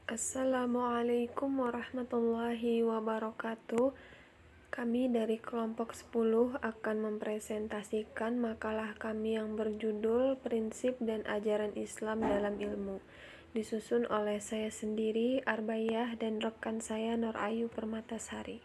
Assalamualaikum warahmatullahi wabarakatuh. Kami dari kelompok 10 akan mempresentasikan makalah kami yang berjudul Prinsip dan Ajaran Islam dalam Ilmu, disusun oleh saya sendiri, Arbayah, dan rekan saya Nur Ayu Permatasari.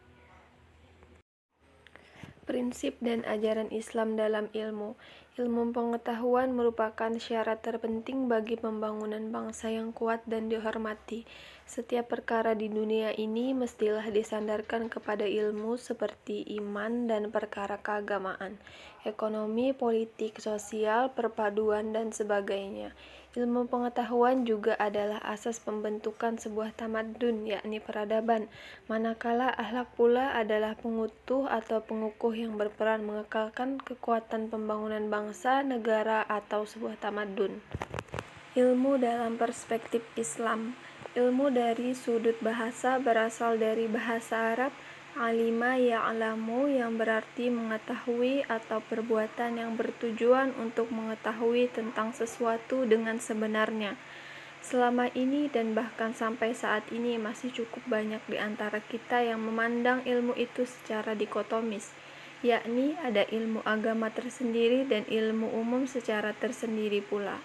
Prinsip dan ajaran Islam dalam ilmu. Ilmu pengetahuan merupakan syarat terpenting bagi pembangunan bangsa yang kuat dan dihormati. Setiap perkara di dunia ini mestilah disandarkan kepada ilmu seperti iman dan perkara keagamaan, ekonomi, politik, sosial, perpaduan, dan sebagainya. Ilmu pengetahuan juga adalah asas pembentukan sebuah tamadun, yakni peradaban, manakala akhlak pula adalah pengutuh atau pengukuh yang berperan mengekalkan kekuatan pembangunan bangsa, negara, atau sebuah tamadun. Ilmu dalam perspektif Islam. Ilmu dari sudut bahasa berasal dari bahasa Arab alima ya'lamu yang berarti mengetahui atau perbuatan yang bertujuan untuk mengetahui tentang sesuatu dengan sebenarnya. Selama ini dan bahkan sampai saat ini masih cukup banyak di antara kita yang memandang ilmu itu secara dikotomis, yakni ada ilmu agama tersendiri dan ilmu umum secara tersendiri pula.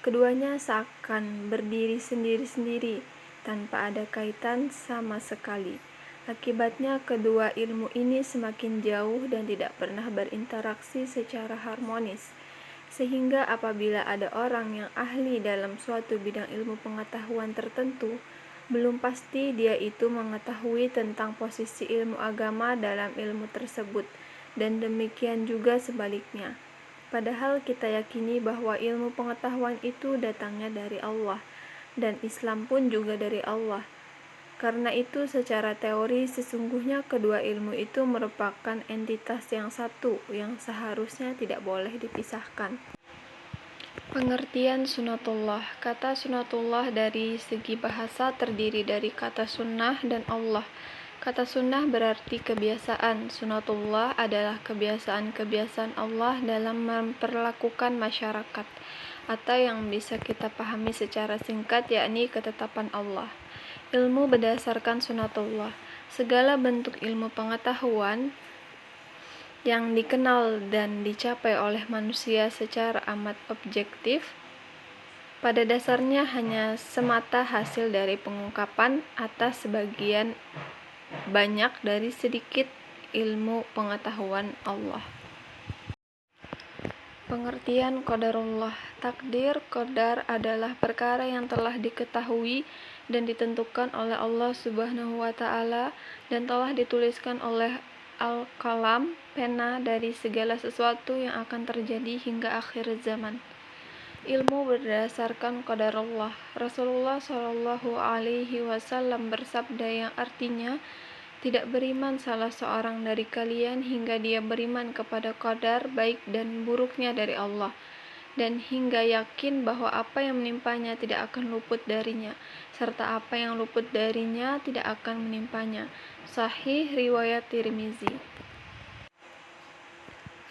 Keduanya seakan berdiri sendiri-sendiri, tanpa ada kaitan sama sekali. Akibatnya kedua ilmu ini semakin jauh dan tidak pernah berinteraksi secara harmonis. Sehingga apabila ada orang yang ahli dalam suatu bidang ilmu pengetahuan tertentu, belum pasti dia itu mengetahui tentang posisi ilmu agama dalam ilmu tersebut, dan demikian juga sebaliknya. Padahal kita yakini bahwa ilmu pengetahuan itu datangnya dari Allah, dan Islam pun juga dari Allah. Karena itu secara teori sesungguhnya kedua ilmu itu merupakan entitas yang satu yang seharusnya tidak boleh dipisahkan. Pengertian sunatullah. Kata sunatullah dari segi bahasa terdiri dari kata sunnah dan Allah. Kata sunnah berarti kebiasaan. Sunatullah adalah kebiasaan-kebiasaan Allah dalam memperlakukan masyarakat, atau yang bisa kita pahami secara singkat yakni ketetapan Allah. Ilmu berdasarkan sunatullah. Segala bentuk ilmu pengetahuan yang dikenal dan dicapai oleh manusia secara amat objektif, pada dasarnya hanya semata hasil dari pengungkapan atas sebagian banyak dari sedikit ilmu pengetahuan Allah. Pengertian qadarullah. Takdir, qadar adalah perkara yang telah diketahui dan ditentukan oleh Allah Subhanahu wa Ta'ala dan telah dituliskan oleh al-qalam, pena, dari segala sesuatu yang akan terjadi hingga akhir zaman. Ilmu berdasarkan qadarullah. Rasulullah Shallallahu Alaihi Wasallam bersabda yang artinya, tidak beriman salah seorang dari kalian hingga dia beriman kepada qadar baik dan buruknya dari Allah, dan hingga yakin bahwa apa yang menimpanya tidak akan luput darinya, serta apa yang luput darinya tidak akan menimpanya. Sahih riwayat Tirmizi.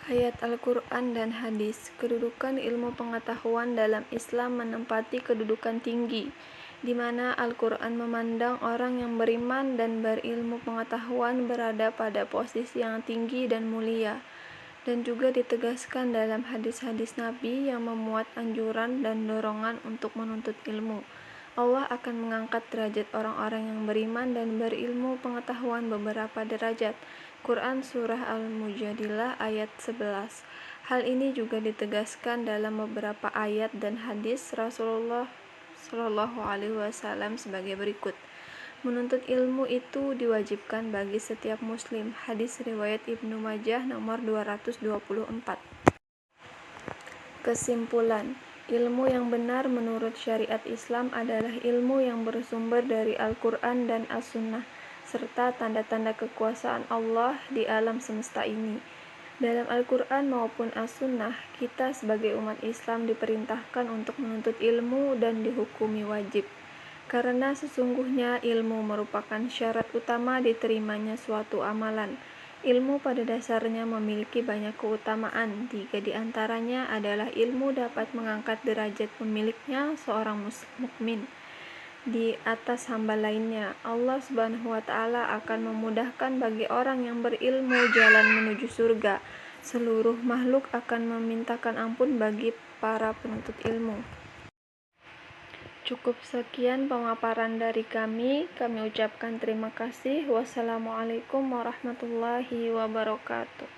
Ayat Al-Quran dan Hadis. Kedudukan ilmu pengetahuan dalam Islam menempati kedudukan tinggi, di mana Al-Quran memandang orang yang beriman dan berilmu pengetahuan berada pada posisi yang tinggi dan mulia, dan juga ditegaskan dalam hadis-hadis Nabi yang memuat anjuran dan dorongan untuk menuntut ilmu. Allah akan mengangkat derajat orang-orang yang beriman dan berilmu pengetahuan beberapa derajat. Quran Surah Al-Mujadilah ayat 11. Hal ini juga ditegaskan dalam beberapa ayat dan hadis Rasulullah Shallallahu Alaihi Wasallam sebagai berikut. Menuntut ilmu itu diwajibkan bagi setiap muslim. Hadis riwayat Ibnu Majah nomor 224. Kesimpulan, ilmu yang benar menurut syariat Islam adalah ilmu yang bersumber dari Al-Quran dan As-Sunnah, serta tanda-tanda kekuasaan Allah di alam semesta ini. Dalam Al-Quran maupun As-Sunnah, kita sebagai umat Islam diperintahkan untuk menuntut ilmu dan dihukumi wajib. Karena sesungguhnya ilmu merupakan syarat utama diterimanya suatu amalan. Ilmu pada dasarnya memiliki banyak keutamaan. 3 di antaranya adalah ilmu dapat mengangkat derajat pemiliknya, seorang mukmin. di atas hamba lainnya. Allah Subhanahu wa Ta'ala akan memudahkan bagi orang yang berilmu jalan menuju surga. Seluruh makhluk akan memintakan ampun bagi para penuntut ilmu. Cukup sekian pemaparan dari kami. Kami ucapkan terima kasih. Wassalamualaikum warahmatullahi wabarakatuh.